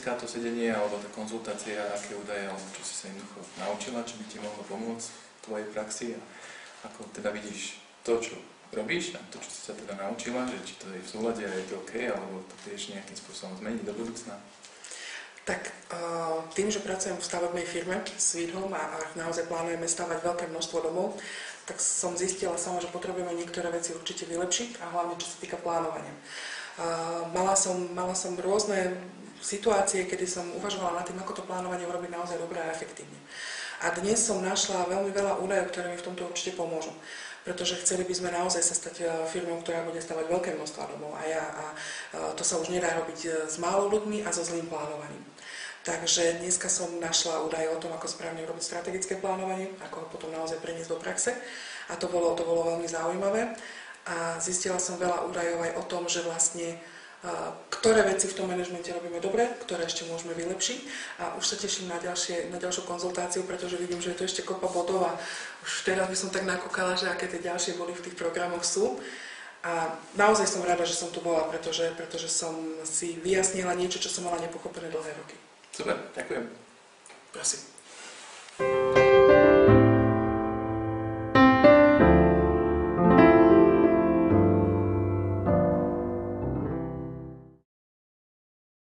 dneska to sedenie alebo tá konzultácia, aké údaje, alebo čo si sa jednoducho naučila, čo by ti mohlo pomôcť v tvojej praxi a ako teda vidíš to, čo robíš a to, čo si sa teda naučila, že či to je v súlade a je to OK, alebo to vieš nejakým spôsobom zmeniť do budúcna? Tak tým, že pracujem v stavebnej firme Sweet Home a naozaj plánujeme stavať veľké množstvo domov, tak som zistila sama, že potrebujeme niektoré veci určite vylepšiť a hlavne čo sa týka plánovania. Mala som rôzne situácie, kedy som uvažovala nad tým, ako to plánovanie urobiť naozaj dobre a efektívne. A dnes som našla veľmi veľa údajov, ktoré mi v tomto určite pomôžu. Pretože chceli by sme naozaj sa stať firmou, ktorá bude stavať veľké množstva domov. A to sa už nedá robiť s málo ľuďmi a so zlým plánovaním. Takže dneska som našla údaje o tom, ako správne urobiť strategické plánovanie, ako ho potom naozaj preniesť do praxe. A to bolo veľmi zaujímavé. A zistila som veľa údajov aj o tom, že vlastne ktoré veci v tom manažmente robíme dobre, ktoré ešte môžeme vylepšiť. A už sa teším na ďalšiu konzultáciu, pretože vidím, že je to ešte kopa bodov a už teraz by som tak nakúkala, že aké tie ďalšie body v tých programoch sú. A naozaj som rada, že som tu bola, pretože som si vyjasnila niečo, čo som mala nepochopené dlhé roky. Super, ďakujem.